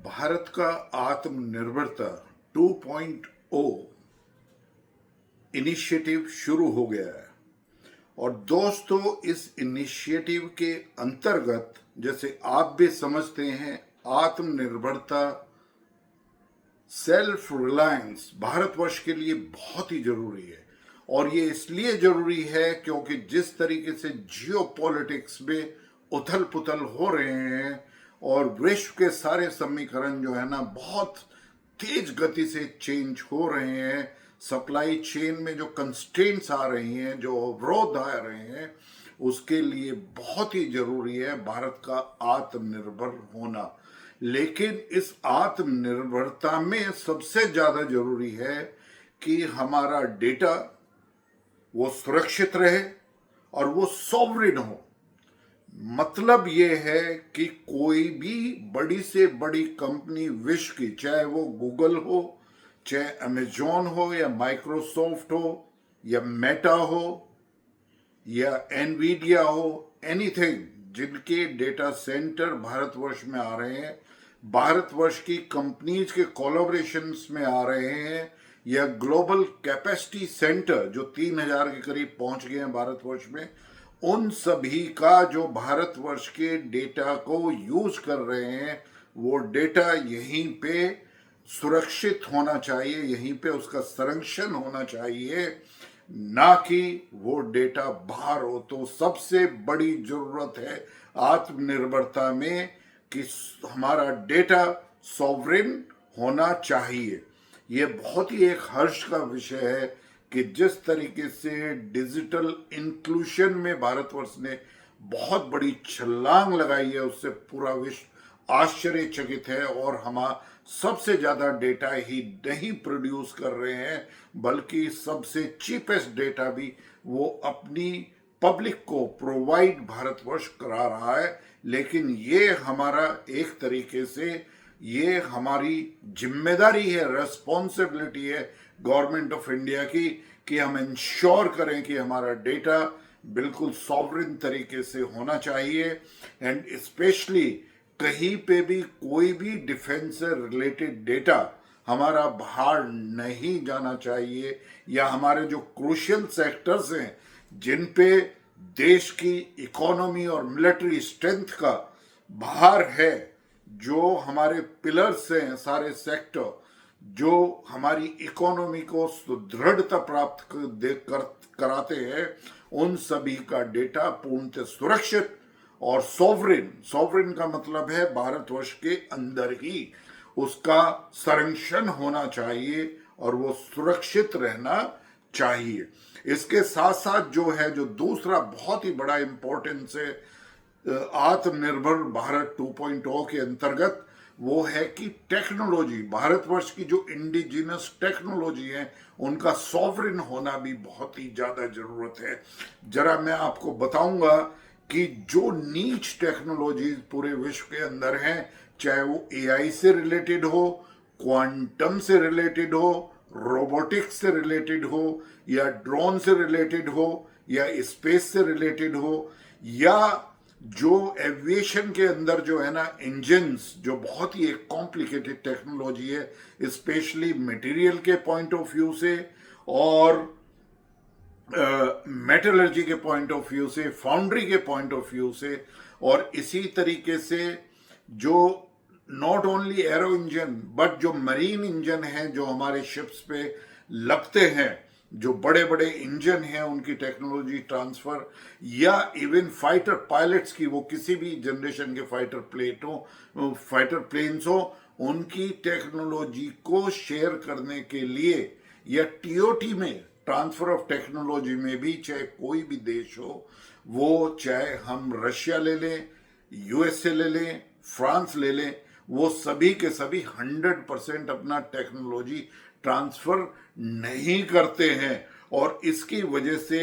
भारत का आत्मनिर्भरता 2.0 इनिशिएटिव शुरू हो गया है। और दोस्तों, इस इनिशिएटिव के अंतर्गत जैसे आप भी समझते हैं, आत्मनिर्भरता, सेल्फ रिलायंस भारतवर्ष के लिए बहुत ही जरूरी है। और ये इसलिए जरूरी है क्योंकि जिस तरीके से जियो पॉलिटिक्स में उथल पुथल हो रहे हैं और विश्व के सारे समीकरण जो है ना बहुत तेज गति से चेंज हो रहे हैं, सप्लाई चेन में जो कंस्ट्रेंट्स आ रही हैं, जो अवरोध आ रहे हैं, उसके लिए बहुत ही जरूरी है भारत का आत्मनिर्भर होना। लेकिन इस आत्मनिर्भरता में सबसे ज्यादा जरूरी है कि हमारा डेटा वो सुरक्षित रहे और वो सॉवरिन हो। मतलब ये है कि कोई भी बड़ी से बड़ी कंपनी विश्व की, चाहे वो गूगल हो, चाहे अमेजॉन हो, या माइक्रोसॉफ्ट हो, या मेटा हो, या एनवीडिया हो, एनीथिंग, जिनके डेटा सेंटर भारतवर्ष में आ रहे हैं, भारतवर्ष की कंपनीज के कोलैबोरेशंस में आ रहे हैं, या ग्लोबल कैपेसिटी सेंटर जो 3000 के करीब पहुंच गए हैं भारतवर्ष में, उन सभी का जो भारतवर्ष के डेटा को यूज कर रहे हैं, वो डेटा यहीं पे सुरक्षित होना चाहिए, यहीं पे उसका संरक्षण होना चाहिए, ना कि वो डेटा बाहर हो। तो सबसे बड़ी जरूरत है आत्मनिर्भरता में कि हमारा डेटा सॉवरिन होना चाहिए। ये बहुत ही एक हर्ष का विषय है कि जिस तरीके से डिजिटल इंक्लूशन में भारतवर्ष ने बहुत बड़ी छलांग लगाई है, उससे पूरा विश्व आश्चर्यचकित है। और हम सबसे ज्यादा डेटा ही नहीं प्रोड्यूस कर रहे हैं, बल्कि सबसे चीपेस्ट डेटा भी वो अपनी पब्लिक को प्रोवाइड भारतवर्ष करा रहा है। लेकिन ये हमारा एक तरीके से ये हमारी जिम्मेदारी है, रेस्पॉन्सिबिलिटी है गवर्नमेंट ऑफ इंडिया की, कि हम इंश्योर करें कि हमारा डेटा बिल्कुल सॉवरिन तरीके से होना चाहिए। एंड स्पेशली कहीं पे भी कोई भी डिफेंस से रिलेटेड डेटा हमारा बाहर नहीं जाना चाहिए, या हमारे जो क्रूशियल सेक्टर्स हैं जिन पे देश की इकोनॉमी और मिलिट्री स्ट्रेंथ का बाहर है, जो हमारे पिलर्स हैं, सारे सेक्टर जो हमारी इकोनॉमी को सुदृढ़ता प्राप्त कराते हैं, उन सभी का डेटा पूर्णतः सुरक्षित और सॉवरिन का मतलब है भारतवर्ष के अंदर ही उसका संरक्षण होना चाहिए और वो सुरक्षित रहना चाहिए। इसके साथ साथ जो है, जो दूसरा बहुत ही बड़ा इंपॉर्टेंस है आत्मनिर्भर भारत 2.0 के अंतर्गत, वो है कि टेक्नोलॉजी, भारतवर्ष की जो इंडिजिनस टेक्नोलॉजी है, उनका सॉवरिन होना भी बहुत ही ज्यादा जरूरत है। जरा मैं आपको बताऊंगा कि जो नीच टेक्नोलॉजीज पूरे विश्व के अंदर हैं, चाहे वो एआई से रिलेटेड हो, क्वांटम से रिलेटेड हो, रोबोटिक्स से रिलेटेड हो, या ड्रोन से रिलेटेड हो, या स्पेस से रिलेटेड हो, या जो एविएशन के अंदर जो है ना इंजन्स, जो बहुत ही एक कॉम्प्लिकेटेड टेक्नोलॉजी है, स्पेशली मटेरियल के पॉइंट ऑफ व्यू से और मेटलर्जी के पॉइंट ऑफ व्यू से, फाउंड्री के पॉइंट ऑफ व्यू से, और इसी तरीके से जो not only arrow engine but जो मरीन इंजन हैं, जो हमारे शिप्स पे लगते हैं, जो बड़े बड़े इंजन हैं, उनकी टेक्नोलॉजी ट्रांसफर, या इवन फाइटर पायलट्स की, वो किसी भी जनरेशन के फाइटर प्लेन्स हो, उनकी टेक्नोलॉजी को शेयर करने के लिए, या टीओटी में, ट्रांसफर ऑफ टेक्नोलॉजी में भी, चाहे कोई भी देश हो, वो चाहे हम रशिया ले लें, यूएसए ले लें, फ्रांस ले लें, वो सभी के सभी 100% अपना टेक्नोलॉजी ट्रांसफर नहीं करते हैं। और इसकी वजह से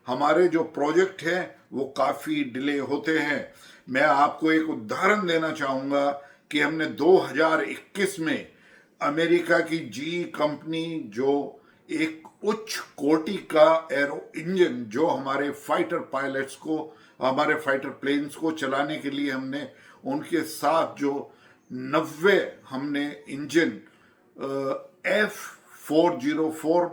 हमारे जो प्रोजेक्ट हैं वो काफी डिले होते हैं। मैं आपको एक उदाहरण देना चाहूंगा कि हमने 2021 में अमेरिका की जी कंपनी, जो एक उच्च कोटि का एरो इंजन जो हमारे फाइटर पायलट्स को, हमारे फाइटर प्लेन्स को चलाने के लिए हमने उनके साथ जो 90 हमने इंजन F404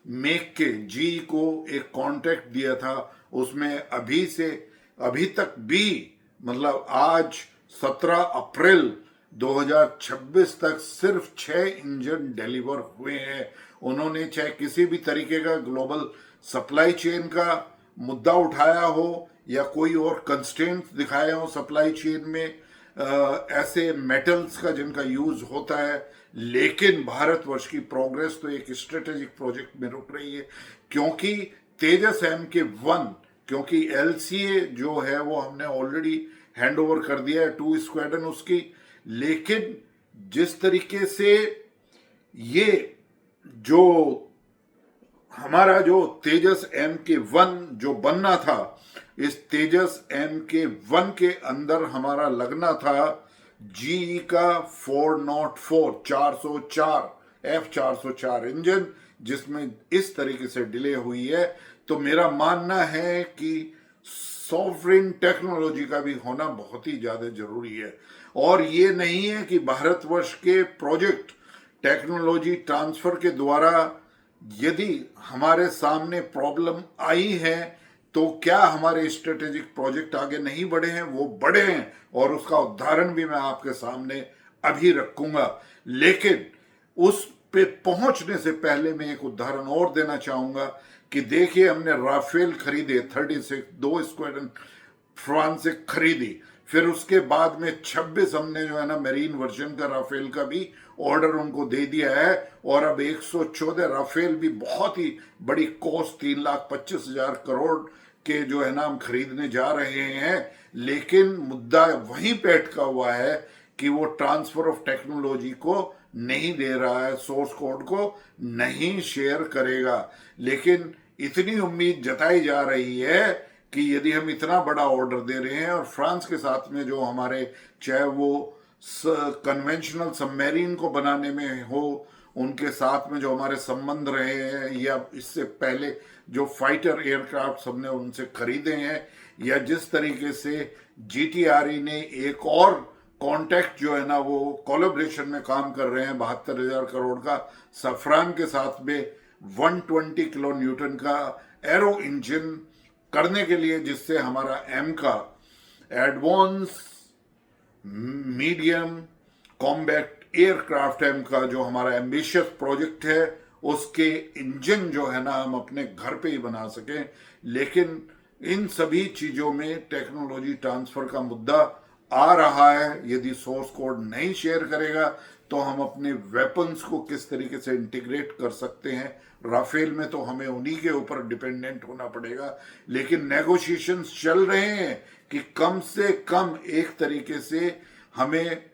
मेक के जी को एक कॉन्ट्रैक्ट दिया था। उसमें अभी तक भी, मतलब आज 17 अप्रैल 2026 तक सिर्फ 6 इंजन डिलीवर हुए हैं। उन्होंने चाहे किसी भी तरीके का ग्लोबल सप्लाई चेन का मुद्दा उठाया हो या कोई और कंस्ट्रेंट्स दिखाए हो सप्लाई चेन में, ऐसे मेटल्स का जिनका यूज होता है, लेकिन भारतवर्ष की प्रोग्रेस तो एक स्ट्रेटेजिक प्रोजेक्ट में रुक रही है। क्योंकि तेजस MK1, क्योंकि LCA जो है वो हमने ऑलरेडी हैंड ओवर कर दिया है 2 स्क्वाड्रन उसकी, लेकिन जिस तरीके से ये जो हमारा जो तेजस MK1 जो बनना था, इस तेजस MK1 के अंदर हमारा लगना था GE का 404 F404 इंजन, जिसमें इस तरीके से डिले हुई है। तो मेरा मानना है कि सॉवरेन टेक्नोलॉजी का भी होना बहुत ही ज्यादा जरूरी है। और ये नहीं है कि भारतवर्ष के प्रोजेक्ट टेक्नोलॉजी ट्रांसफर के द्वारा यदि हमारे सामने प्रॉब्लम आई है तो क्या हमारे स्ट्रेटेजिक प्रोजेक्ट आगे नहीं बढ़े हैं? वो बढ़े हैं, और उसका उदाहरण भी मैं आपके सामने अभी रखूंगा। लेकिन उस पे पहुंचने से पहले मैं एक उदाहरण और देना चाहूंगा कि देखिए, हमने राफेल खरीदे 36 2 स्क्वाड्रन फ्रांस से खरीदी, फिर उसके बाद में 26 हमने जो है ना मेरीन वर्जन का राफेल का भी ऑर्डर उनको दे दिया है। और अब 114 राफेल भी बहुत ही बड़ी कॉस्ट 3,25,000 करोड़ के जो है ना हम खरीदने जा रहे हैं। लेकिन मुद्दा वहीं पे अटका हुआ है कि वो ट्रांसफर ऑफ टेक्नोलॉजी को नहीं दे रहा है, सोर्स कोड को नहीं शेयर करेगा। लेकिन इतनी उम्मीद जताई जा रही है कि यदि हम इतना बड़ा ऑर्डर दे रहे हैं और फ्रांस के साथ में जो हमारे, चाहे वो कन्वेंशनल सबमरीन को बनाने में हो, उनके साथ में जो हमारे संबंध रहे हैं, या इससे पहले जो फाइटर एयरक्राफ्ट हमने उनसे खरीदे हैं, या जिस तरीके से GTRE ने एक और कॉन्ट्रैक्ट जो है ना वो कोलैबोरेशन में काम कर रहे हैं 72,000 करोड़ का सफरान के साथ में 120 किलो न्यूटन का एरो इंजन करने के लिए, जिससे हमारा M का advance medium combat aircraft M का जो हमारा एम्बिशियस प्रोजेक्ट है, उसके इंजन जो है ना हम अपने घर पे ही बना सकें। लेकिन इन सभी चीजों में टेक्नोलॉजी ट्रांसफर का मुद्दा आ रहा है। यदि सोर्स कोड नहीं शेयर करेगा तो हम अपने वेपन्स को किस तरीके से इंटीग्रेट कर सकते हैं। राफेल में तो हमें उन्हीं के ऊपर डिपेंडेंट होना पड़ेगा, लेकिन नेगोशिएशंस चल रहे हैं कि कम से कम एक तरीके से हमें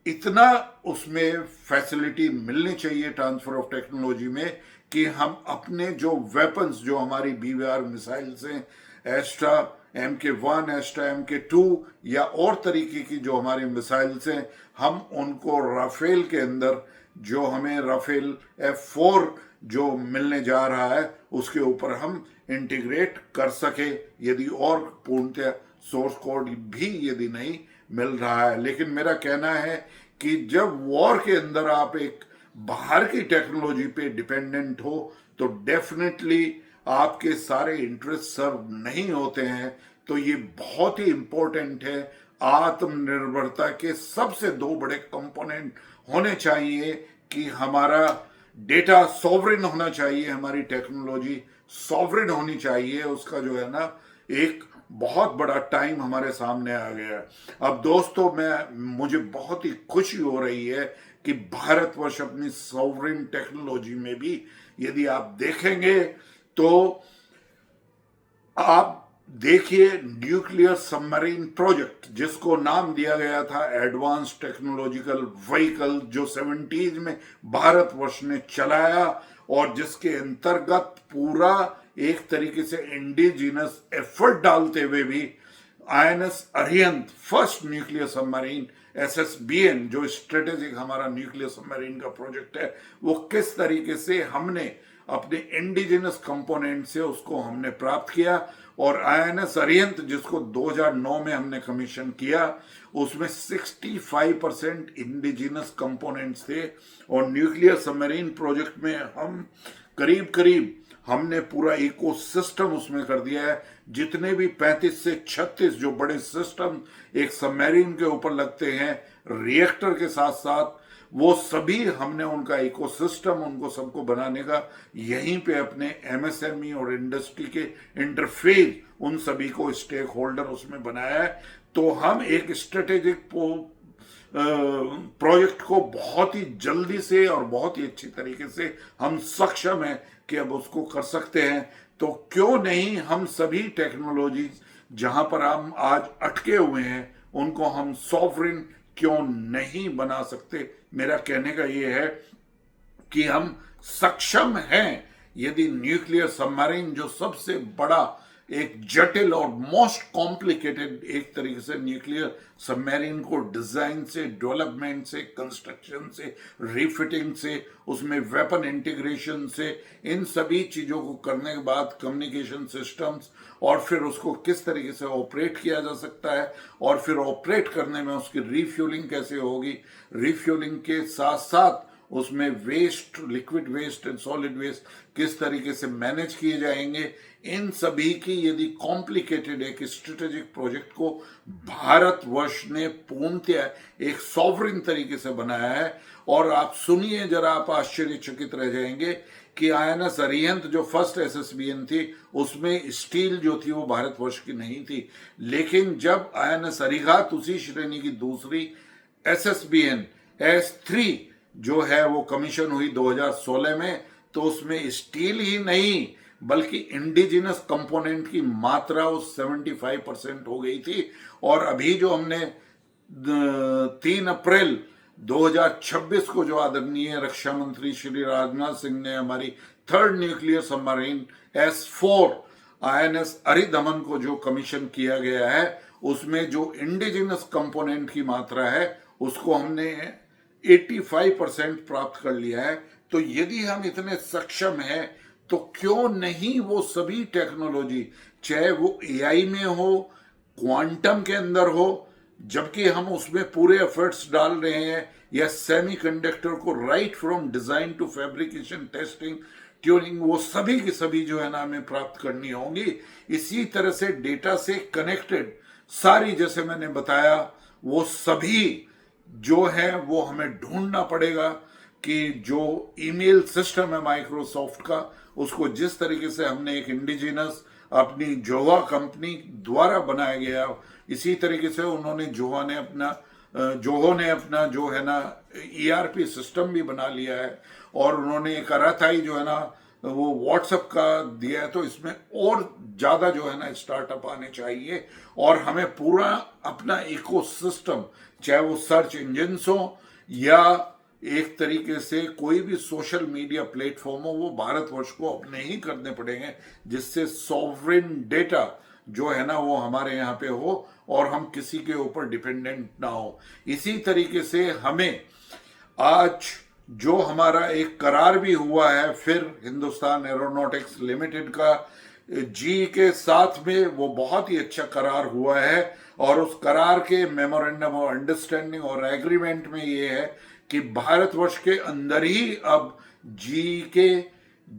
इतना उसमें फैसिलिटी मिलनी चाहिए ट्रांसफर ऑफ टेक्नोलॉजी में कि हम अपने जो वेपन्स, जो हमारी BVR मिसाइल्स हैं, एस्ट्रा MK1, एस्ट्रा MK2 या और तरीके की जो हमारी मिसाइल्स हैं, हम उनको राफेल के अंदर, जो हमें राफेल F4 जो मिलने जा रहा है, उसके ऊपर हम इंटीग्रेट कर सके, यदि और पूर्णतः सोर्स कोड भी यदि नहीं मिल रहा है। लेकिन मेरा कहना है कि जब वॉर के अंदर आप एक बाहर की टेक्नोलॉजी पे डिपेंडेंट हो तो डेफिनेटली आपके सारे इंटरेस्ट सर्व नहीं होते हैं। तो ये बहुत ही इंपॉर्टेंट है। आत्मनिर्भरता के सबसे 2 बड़े कंपोनेंट होने चाहिए कि हमारा डेटा सॉवरेन होना चाहिए, हमारी टेक्नोलॉजी सॉवरेन होनी चाहिए। उसका जो है ना एक बहुत बड़ा टाइम हमारे सामने आ गया है। अब दोस्तों, मुझे बहुत ही खुशी हो रही है कि भारतवर्ष अपनी सॉवरेन टेक्नोलॉजी में भी, यदि आप देखेंगे तो आप देखिए न्यूक्लियर सबमरीन प्रोजेक्ट, जिसको नाम दिया गया था एडवांस टेक्नोलॉजिकल व्हीकल, जो 70s में भारतवर्ष ने चलाया और जिसके अंतर्गत पूरा एक तरीके से इंडिजिनस एफर्ट डालते हुए भी INS Arihant first nuclear submarine SSBN, जो स्ट्रेटेजिक हमारा न्यूक्लियर सबमरीन का प्रोजेक्ट है, वो किस तरीके से हमने अपने इंडिजिनस कंपोनेंट से उसको हमने प्राप्त किया। और आईएनएस अरिहंत जिसको 2009 में हमने कमीशन किया, उसमें 65% इंडिजिनस कंपोनेंट्स थे। और न्यूक्लियर सबमरीन प्रोजेक्ट में हम करीब करीब हमने पूरा इकोसिस्टम उसमें कर दिया है। जितने भी 35 से 36 जो बड़े सिस्टम एक सबमरीन के ऊपर लगते हैं रिएक्टर के साथ साथ, वो सभी हमने उनका इकोसिस्टम उनको सबको बनाने का यहीं पे अपने एमएसएमई और इंडस्ट्री के इंटरफेस उन सभी को स्टेक होल्डर उसमें बनाया है। तो हम एक स्ट्रेटेजिक प्रोजेक्ट को बहुत ही जल्दी से और बहुत ही अच्छी तरीके से हम सक्षम हैं कि अब उसको कर सकते हैं। तो क्यों नहीं हम सभी टेक्नोलॉजी जहां पर हम आज अटके हुए हैं उनको हम सॉवरिन क्यों नहीं बना सकते। मेरा कहने का ये है कि हम सक्षम हैं। यदि न्यूक्लियर सबमरीन जो सबसे बड़ा एक जटिल और मोस्ट कॉम्प्लिकेटेड एक तरीके से न्यूक्लियर सबमरीन को डिजाइन से, डेवलपमेंट से, कंस्ट्रक्शन से, रिफिटिंग से, उसमें वेपन इंटीग्रेशन से, इन सभी चीजों को करने के बाद कम्युनिकेशन सिस्टम्स और फिर उसको किस तरीके से ऑपरेट किया जा सकता है और फिर ऑपरेट करने में उसकी रिफ्यूलिंग कैसे होगी, रिफ्यूलिंग के साथ साथ उसमें waste, liquid waste and solid waste किस तरीके से मैनेज किए जाएंगे, इन सभी की यदि कॉम्प्लिकेटेड एक स्ट्रेटेजिक प्रोजेक्ट को भारतवर्ष ने पूर्णतः एक सॉवरिन तरीके से बनाया है। और आप सुनिए जरा, आप आश्चर्यचकित रह जाएंगे कि आईएनएस अरिहंत जो फर्स्ट एसएसबीएन थी उसमें स्टील जो थी वो भारतवर्ष की नहीं थी। लेकिन जब आईएनएस अरिहंत उसी श्रेणी की दूसरी एसएसबीएन S3 जो है वो कमीशन हुई 2016 में, तो उसमें स्टील ही नहीं बल्कि इंडिजिनस कंपोनेंट की मात्रा उस 75% हो गई थी। और अभी जो हमने 3 अप्रैल 2026 को जो आदरणीय रक्षा मंत्री श्री राजनाथ सिंह ने हमारी third nuclear submarine S4 INS Aridaman को जो कमीशन किया गया है, उसमें जो इंडिजिनस कंपोनेंट की मात्रा है उसको हमने 85% प्राप्त कर लिया है। तो यदि हम इतने सक्षम हैं तो क्यों नहीं वो सभी टेक्नोलॉजी, चाहे वो एआई में हो, क्वांटम के अंदर हो, जबकि हम उसमें पूरे एफर्ट्स डाल रहे हैं, या सेमीकंडक्टर को right from design to fabrication, testing, tuning, वो सभी की सभी जो है ना हमें प्राप्त करनी होंगी। इसी तरह से डेटा से कनेक्टेड सारी, जैसे मैंने बताया, वो सभी जो है वो हमें ढूंढना पड़ेगा कि जो ईमेल सिस्टम है माइक्रोसॉफ्ट का, उसको जिस तरीके से हमने एक इंडिजिनस अपनी जोहा कंपनी द्वारा बनाया गया, इसी तरीके से उन्होंने जोहो ने अपना जो है ना ईआरपी सिस्टम भी बना लिया है। और उन्होंने एक अराथाई जो है ना वो व्हाट्सएप का दिया है। तो इसमें और ज्यादा जो है ना स्टार्टअप आने चाहिए और हमें पूरा अपना इकोसिस्टम, चाहे वो सर्च इंजिन हो या एक तरीके से कोई भी सोशल मीडिया प्लेटफॉर्म हो, वो भारतवर्ष को अपने ही करने पड़ेंगे, जिससे सॉवरिन डेटा जो है ना वो हमारे यहाँ पे हो और हम किसी के ऊपर डिपेंडेंट ना हो। इसी तरीके से हमें आज जो हमारा एक करार भी हुआ है फिर हिंदुस्तान एरोनॉटिक्स लिमिटेड का जी के साथ में, वो बहुत ही अच्छा करार हुआ है। और उस करार के मेमोरेंडम ऑफ अंडरस्टैंडिंग और एग्रीमेंट में ये है कि भारतवर्ष के अंदर ही अब जी के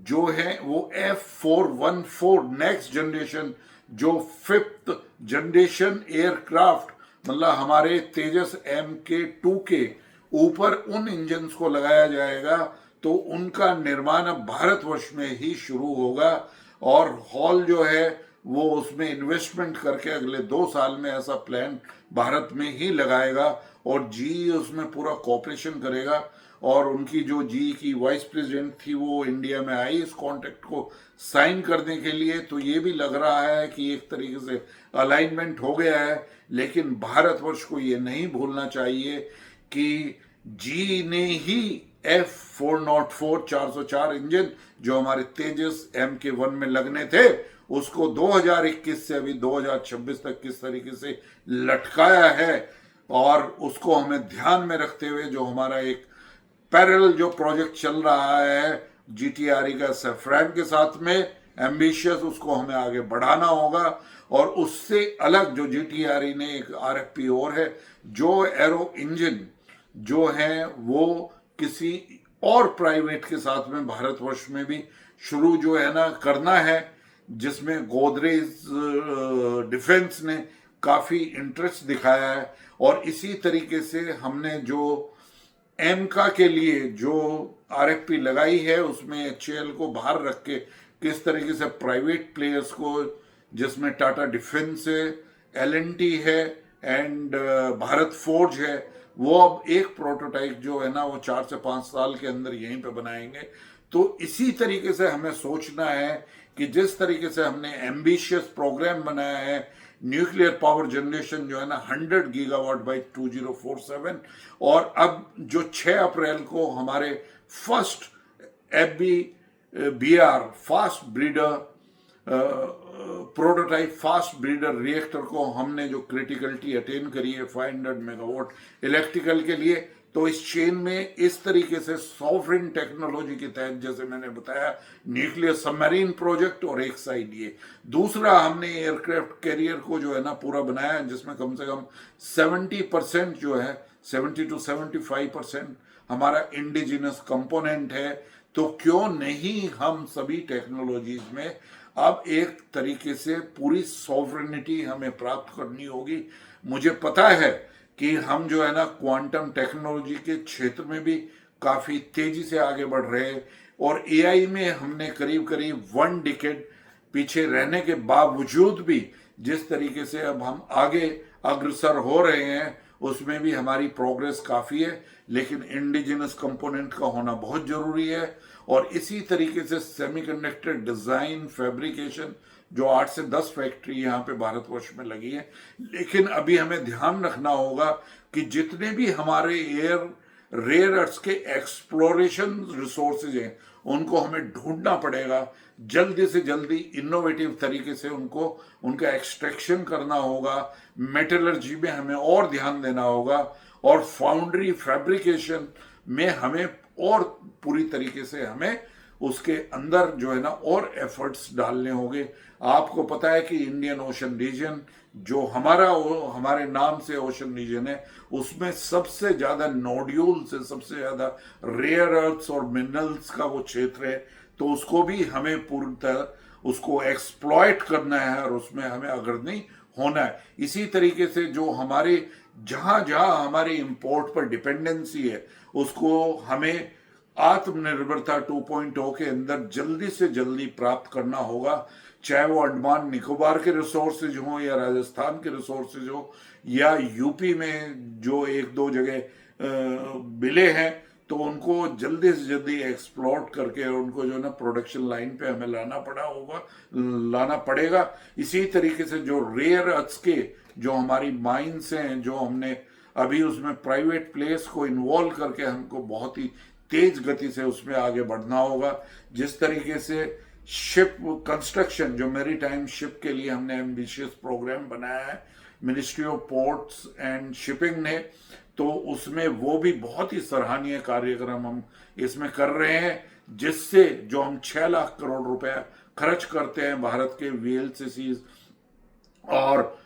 जो है वो F414 नेक्स्ट जनरेशन, जो 5th जनरेशन एयरक्राफ्ट, मतलब हमारे तेजस MK2 के ऊपर उन इंजन्स को लगाया जाएगा। तो उनका निर्माण अब भारतवर्ष में ही शुरू होगा और हॉल जो है वो उसमें इन्वेस्टमेंट करके अगले 2 साल में ऐसा प्लान भारत में ही लगाएगा और जी उसमें पूरा कोऑपरेशन करेगा। और उनकी जो जी की वाइस प्रेसिडेंट थी वो इंडिया में आई इस कॉन्ट्रैक्ट को साइन करने के लिए। तो ये भी लग रहा है कि एक तरीके से अलाइनमेंट हो गया है। लेकिन भारतवर्ष को ये नहीं भूलना चाहिए कि जी ने ही F404 404 इंजन जो हमारे तेजस MK1 में लगने थे, उसको 2021 से अभी 2026 तक किस तरीके से लटकाया है। और उसको हमें ध्यान में रखते हुए जो हमारा एक पैरेलल जो प्रोजेक्ट चल रहा है जीटीआरई का सैफरान के साथ में एम्बिशियस, उसको हमें आगे बढ़ाना होगा। और उससे अलग जो जीटीआरई ने एक आरएफपी और है, जो एरो इंजन जो है वो किसी और प्राइवेट के साथ में भारतवर्ष में भी शुरू जो है ना करना है, जिसमें गोदरेज डिफेंस ने काफ़ी इंटरेस्ट दिखाया है। और इसी तरीके से हमने जो एमका के लिए जो आरएफपी लगाई है, उसमें एचएएल को बाहर रख के किस तरीके से प्राइवेट प्लेयर्स को, जिसमें टाटा डिफेंस है, एलएनटी है एंड भारत फोर्ज है, वो अब एक प्रोटोटाइप जो है ना वो 4 से 5 साल के अंदर यहीं पे बनाएंगे। तो इसी तरीके से हमें सोचना है कि जिस तरीके से हमने एम्बिशियस प्रोग्राम बनाया है, न्यूक्लियर पावर जनरेशन जो है ना 100 गीगावाट बाई 2047, और अब जो 6 अप्रैल को हमारे first FB BR fast breeder prototype fast breeder reactor को हमने जो क्रिटिकलिटी अटेन करी है 500 मेगावाट इलेक्ट्रिकल के लिए, तो इस चेन में इस तरीके से सॉवरेन टेक्नोलॉजी के तहत, जैसे मैंने बताया, न्यूक्लियर सबमरीन प्रोजेक्ट और एक साइड ये दूसरा हमने एयरक्राफ्ट कैरियर को जो है ना पूरा बनाया, जिसमें कम से कम 70% जो है 70 to 75% हमारा इंडिजिनस कंपोनेंट है। तो क्यों नहीं हम सभी टेक्नोलॉजीज में अब एक तरीके से पूरी सॉवरेनिटी हमें प्राप्त करनी होगी। मुझे पता है कि हम जो है ना क्वांटम टेक्नोलॉजी के क्षेत्र में भी काफ़ी तेजी से आगे बढ़ रहे हैं, और एआई में हमने करीब करीब 1 डिकेड पीछे रहने के बावजूद भी जिस तरीके से अब हम आगे अग्रसर हो रहे हैं, उसमें भी हमारी प्रोग्रेस काफ़ी है, लेकिन इंडिजिनस कंपोनेंट का होना बहुत ज़रूरी है। और इसी तरीके से सेमीकंडक्टर डिज़ाइन फैब्रिकेशन जो 8 से 10 फैक्ट्री यहाँ पे भारतवर्ष में लगी है, लेकिन अभी हमें ध्यान रखना होगा कि जितने भी हमारे रेयर अर्थ के एक्सप्लोरेशन रिसोर्सेज हैं, उनको हमें ढूंढना पड़ेगा, जल्दी से जल्दी इनोवेटिव तरीके से उनका एक्सट्रैक्शन करना होगा। मेटलर्जी में हमें और ध्यान देना होगा, और फाउंड्री फैब्रिकेशन में हमें और पूरी तरीके से हमें उसके अंदर जो है ना और एफर्ट्स डालने होंगे। आपको पता है कि इंडियन ओशन रीजन जो हमारे नाम से ओशन रीजन है, उसमें सबसे ज़्यादा नोड्यूल्स है, सबसे ज़्यादा रेयर अर्थ्स और मिनरल्स का वो क्षेत्र है। तो उसको भी हमें पूरी तरह उसको एक्सप्लॉइट करना है, और उसमें हमें अग्रणी होना है। इसी तरीके से जो हमारे जहाँ जहाँ हमारे इंपोर्ट पर डिपेंडेंसी है, उसको हमें आत्मनिर्भरता 2.0 के अंदर जल्दी से जल्दी प्राप्त करना होगा, चाहे वो अंडमान निकोबार के रिसोर्सेज हों या राजस्थान के रिसोर्सेज हो या यूपी में जो 1-2 जगह मिले हैं, तो उनको जल्दी से जल्दी एक्सप्लोर करके उनको जो है ना प्रोडक्शन लाइन पे हमें लाना पड़ेगा। इसी तरीके से जो रेयर अर्थ्स के जो हमारी माइंस हैं, जो हमने अभी उसमें प्राइवेट प्लेयर्स को इन्वॉल्व करके हमको बहुत ही तेज गति से उसमें आगे बढ़ना होगा। जिस तरीके से शिप कंस्ट्रक्शन, जो मैरीटाइम शिप के लिए हमने एम्बिशियस प्रोग्राम बनाया है ministry of ports and shipping ने, तो उसमें वो भी बहुत ही सराहनीय कार्यक्रम हम इसमें कर रहे हैं, जिससे जो हम 6 लाख करोड़ रुपए खर्च करते हैं भारत के वीएलसीसीज और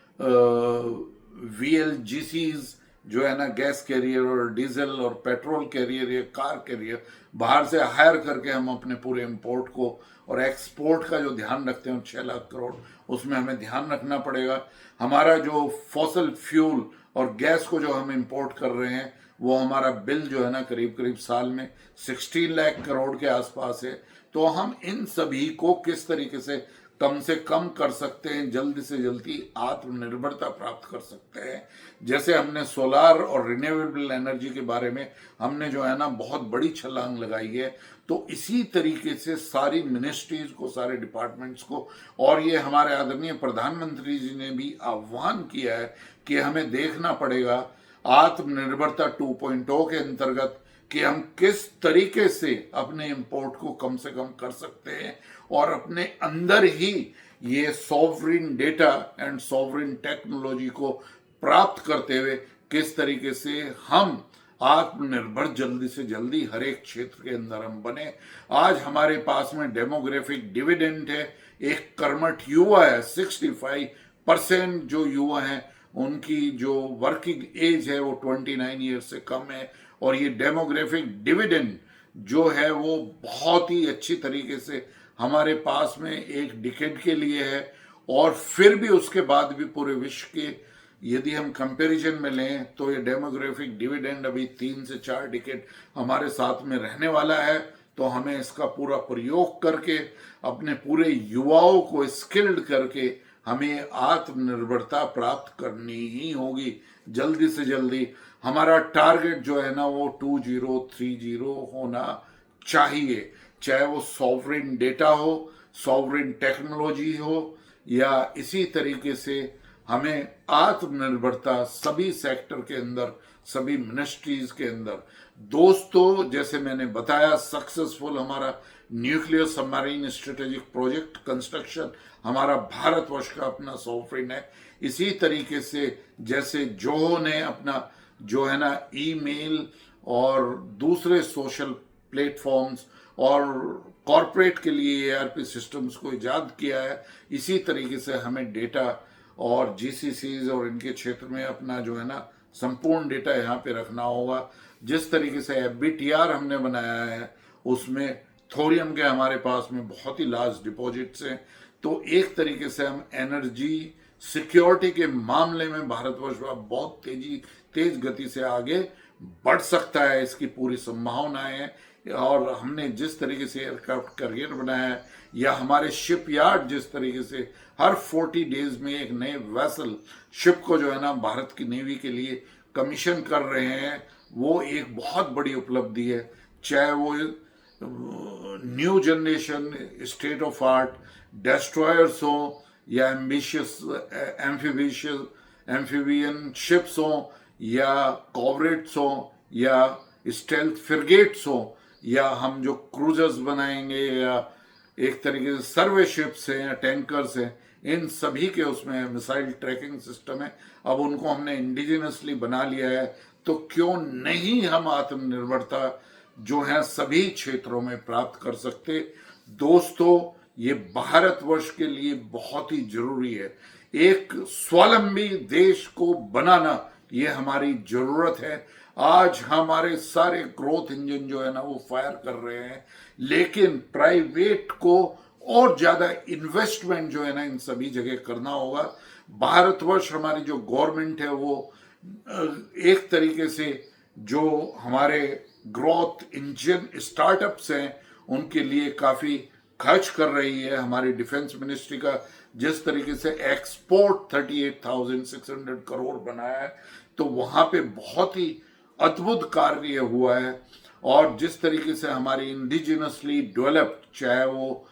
वीएलजीसीज जो है ना गैस कैरियर और डीजल और पेट्रोल कैरियर या कार कैरियर बाहर से हायर करके हम अपने पूरे इंपोर्ट को और एक्सपोर्ट का जो ध्यान रखते हैं 6 लाख करोड़, उसमें हमें ध्यान रखना पड़ेगा। हमारा जो फॉसल फ्यूल और गैस को जो हम इंपोर्ट कर रहे हैं, वो हमारा बिल जो है ना करीब करीब साल में 16 लाख करोड़ के आसपास है। तो हम इन सभी को किस तरीके से कम कर सकते हैं, जल्दी से जल्दी आत्मनिर्भरता प्राप्त कर सकते हैं। जैसे हमने सोलार और रिन्यूएबल एनर्जी के बारे में हमने जो है ना बहुत बड़ी छलांग लगाई है, तो इसी तरीके से सारी मिनिस्ट्रीज को, सारे डिपार्टमेंट्स को, और ये हमारे आदरणीय प्रधानमंत्री जी ने भी आह्वान किया है कि हमें देखना पड़ेगा आत्मनिर्भरता 2.0 के अंतर्गत कि हम किस तरीके से अपने इंपोर्ट को कम से कम कर सकते हैं, और अपने अंदर ही ये sovereign data and sovereign technology को प्राप्त करते हुए किस तरीके से हम आत्मनिर्भर जल्दी से जल्दी हर एक क्षेत्र के अंदर हम बने। आज हमारे पास में डेमोग्राफिक डिविडेंड है, एक कर्मठ युवा है, 65% जो युवा हैं उनकी जो वर्किंग एज है वो 29 ईयर से कम है, और ये डेमोग्राफिक डिविडेंड जो है वो बहुत ही अच्छी तरीके से हमारे पास में एक डिकेड के लिए है। और फिर भी उसके बाद भी पूरे विश्व के यदि हम कंपैरिजन में लें तो ये डेमोग्राफिक डिविडेंड अभी 3 से 4 डिकेड हमारे साथ में रहने वाला है। तो हमें इसका पूरा प्रयोग करके अपने पूरे युवाओं को स्किल्ड करके हमें आत्मनिर्भरता प्राप्त करनी ही होगी जल्दी से जल्दी। हमारा टारगेट जो है ना वो 2030 होना चाहिए, चाहे वो सॉवरेन डेटा हो, सॉवरेन टेक्नोलॉजी हो, या इसी तरीके से हमें आत्मनिर्भरता सभी सेक्टर के अंदर, सभी मिनिस्ट्रीज के अंदर। दोस्तों, जैसे मैंने बताया, सक्सेसफुल हमारा nuclear submarine strategic project construction हमारा भारतवर्ष का अपना सॉवरेन है। इसी तरीके से जैसे जोहो ने अपना जो है ना ईमेल और दूसरे सोशल प्लेटफॉर्म्स और कॉरपोरेट के लिए एआरपी सिस्टम्स को इजाद किया है, इसी तरीके से हमें डेटा और जीसीसीज और इनके क्षेत्र में अपना जो है ना संपूर्ण डेटा यहाँ पे रखना होगा। जिस तरीके से एफबीटीआर हमने बनाया है उसमें थोरियम के हमारे पास में बहुत ही लार्ज डिपॉजिट्स हैं। तो एक तरीके से हम एनर्जी सिक्योरिटी के मामले में भारतवर्ष बहुत तेज गति से आगे बढ़ सकता है, इसकी पूरी संभावनाएं हैं। और हमने जिस तरीके से एयरक्राफ्ट करियर बनाया है, या हमारे शिपयार्ड जिस तरीके से हर 40 डेज में एक नए वेसल शिप को जो है ना भारत की नेवी के लिए कमीशन कर रहे हैं, वो एक बहुत बड़ी उपलब्धि है। चाहे वो new generation state of art destroyers हो, या एम्बिशियस एम्फीबियन शिप्स हो, या कॉर्वेट्स हो, या स्टेल्थ फ्रिगेट्स हो, या हम जो क्रूजर्स बनाएंगे, या एक तरीके से सर्वे शिप्स हैं या टैंकर्स हैं, इन सभी के उसमें मिसाइल ट्रैकिंग सिस्टम है। अब उनको हमने इंडिजिनसली बना लिया है, तो क्यों नहीं हम आत्मनिर्भरता जो है सभी क्षेत्रों में प्राप्त कर सकते। दोस्तों, ये भारतवर्ष के लिए बहुत ही जरूरी है। एक स्वावलंबी देश को बनाना ये हमारी जरूरत है। आज हमारे सारे ग्रोथ इंजन जो है ना वो फायर कर रहे हैं, लेकिन प्राइवेट को और ज्यादा इन्वेस्टमेंट जो है ना इन सभी जगह करना होगा। भारतवर्ष हमारी जो गवर्नमेंट है वो एक तरीके से जो हमारे ग्रोथ इंजन स्टार्टअप्स हैं उनके लिए काफी खर्च कर रही है। हमारी डिफेंस मिनिस्ट्री का जिस तरीके से एक्सपोर्ट 38,600 करोड़ बनाया है, तो वहां पे बहुत ही अद्भुत कार्य हुआ है। और जिस तरीके से हमारी इंडिजिनसली डेवलप्ड, चाहे वो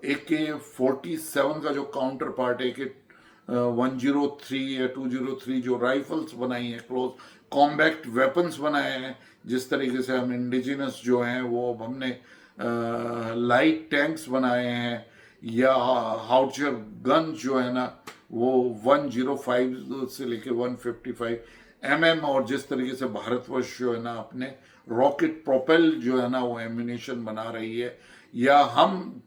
AK-47 का जो काउंटर पार्ट AK-103 या 203 जो राइफल्स बनाई हैं, क्लोज कॉम्बैक्ट वेपन्स बनाए हैं, जिस तरीके से हम इंडिजिनस जो हैं वो हमने लाइट टैंक्स बनाए हैं, या हाउचर गन जो है ना वो 105 से लेके 155 mm, और जिस तरीके से भारतवर्ष जो है ना अपने रॉकेट प्रोपेल जो है ना वो एम्यूनेशन बना रही है, या हम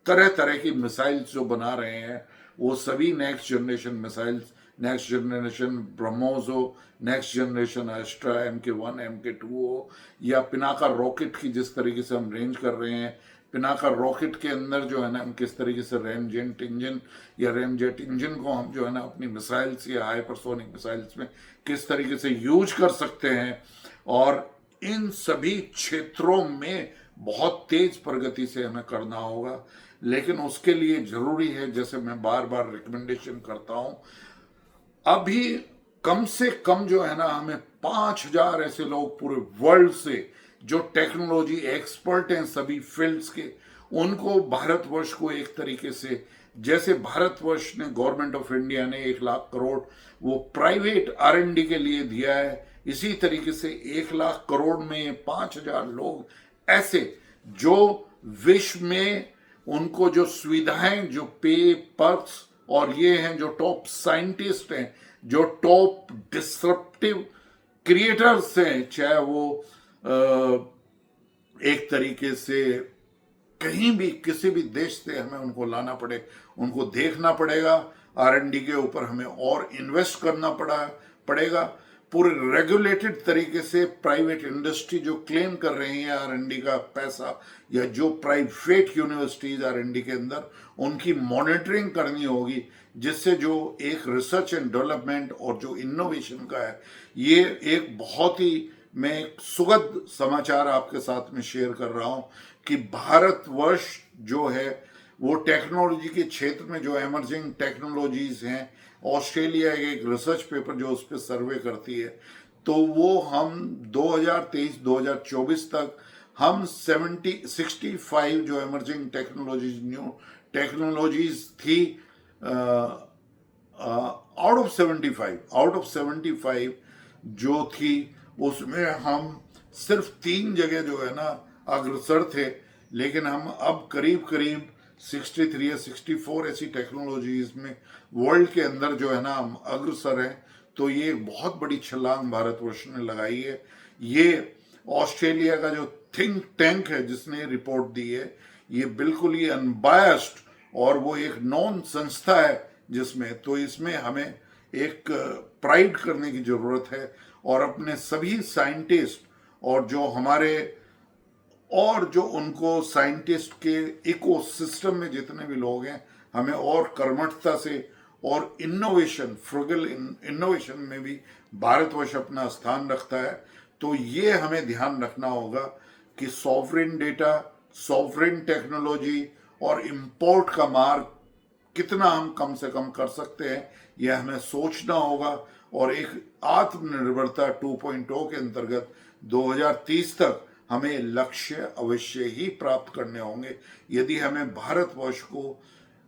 तरह तरह की मिसाइल्स जो बना रहे हैं वो सभी next generation missiles, next generation BrahMos हो, next generation extra MK1 MK2 हो, या पिनाका रॉकेट की जिस तरीके से हम रेंज कर रहे हैं, पिनाका रॉकेट के अंदर जो है ना हम किस तरीके से रैमजेट इंजन या रैमजेट इंजन को हम जो है ना अपनी मिसाइल्स या हाइपरसोनिक मिसाइल्स में किस तरीके से यूज कर सकते हैं। और इन सभी क्षेत्रों में बहुत तेज प्रगति से हमें करना होगा, लेकिन उसके लिए जरूरी है, जैसे मैं बार बार रिकमेंडेशन करता हूं, अभी कम से कम जो है ना हमें 5,000 ऐसे लोग पूरे वर्ल्ड से जो टेक्नोलॉजी एक्सपर्ट हैं सभी फील्ड्स के, उनको भारतवर्ष को एक तरीके से, जैसे भारतवर्ष ने, गवर्नमेंट ऑफ इंडिया ने 1 लाख करोड़ वो प्राइवेट R&D के लिए दिया है, इसी तरीके से 1 लाख करोड़ में 5,000 लोग ऐसे जो विश्व में उनको जो सुविधाएं, जो पे पर्क्स और ये हैं, जो टॉप साइंटिस्ट हैं, जो टॉप डिस्रप्टिव क्रिएटर्स हैं, चाहे वो एक तरीके से कहीं भी किसी भी देश से हमें उनको लाना पड़े, उनको देखना पड़ेगा, R&D के ऊपर हमें और इन्वेस्ट करना पड़ेगा। पूरे रेगुलेटेड तरीके से प्राइवेट इंडस्ट्री जो क्लेम कर रही है R&D का पैसा, या जो प्राइवेट यूनिवर्सिटीज R&D के अंदर, उनकी मॉनिटरिंग करनी होगी, जिससे जो एक रिसर्च एंड डेवलपमेंट और जो इनोवेशन का है, ये एक बहुत ही, मैं एक सुखद समाचार आपके साथ में शेयर कर रहा हूं कि भारतवर्ष जो है वो टेक्नोलॉजी के क्षेत्र में जो एमर्जिंग टेक्नोलॉजीज हैं, ऑस्ट्रेलिया एक रिसर्च पेपर जो उस पर सर्वे करती है, तो वो हम 2023-2024 तक हम 65 जो एमर्जिंग टेक्नोलॉजीज, न्यू टेक्नोलॉजीज थी, आउट ऑफ 75 जो थी, उसमें हम सिर्फ 3 जगह जो है ना अग्रसर थे, लेकिन हम अब करीब करीब 63 या 64 ऐसी टेक्नोलॉजीज में वर्ल्ड के अंदर जो है ना हम अग्रसर हैं। तो ये एक बहुत बड़ी छलांग भारतवर्ष ने लगाई है। ये ऑस्ट्रेलिया का जो थिंक टैंक है जिसने रिपोर्ट दी है, ये बिल्कुल ही अनबायस्ड और वो एक नॉन संस्था है जिसमें, तो इसमें हमें एक प्राइड करने की जरूरत है और अपने सभी साइंटिस्ट और जो हमारे और जो उनको साइंटिस्ट के इकोसिस्टम में जितने भी लोग हैं, हमें और कर्मठता से और इनोवेशन, फ्रुगल इनोवेशन में भी भारतवर्ष अपना स्थान रखता है। तो ये हमें ध्यान रखना होगा कि सॉवरेन डेटा, सॉवरेन टेक्नोलॉजी और इंपोर्ट का मार्ग कितना हम कम से कम कर सकते हैं, यह हमें सोचना होगा। और एक आत्मनिर्भरता 2.0 के अंतर्गत 2030 तक हमें लक्ष्य अवश्य ही प्राप्त करने होंगे, यदि हमें भारतवर्ष को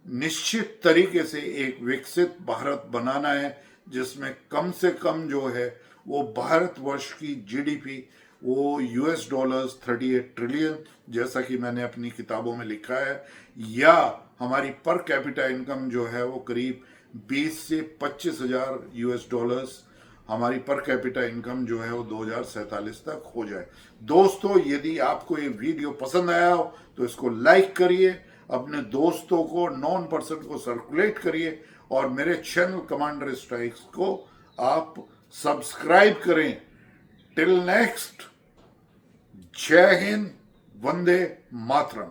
निश्चित तरीके से एक विकसित भारत बनाना है, जिसमें कम से कम जो है वो भारतवर्ष की जीडीपी वो $38 ट्रिलियन, जैसा कि मैंने अपनी किताबों में लिखा है, या हमारी पर कैपिटा इनकम जो है वो करीब 20 से 25 हजार $, हमारी पर कैपिटा इनकम जो है वो 2047 तक हो जाए। दोस्तों, यदि आपको ये वीडियो पसंद आया हो तो इसको लाइक करिए, अपने दोस्तों को, नॉन पर्सन को सर्कुलेट करिए, और मेरे चैनल कमांडर स्ट्राइक्स को आप सब्सक्राइब करें। टिल नेक्स्ट, जय हिंद, वंदे मातरम।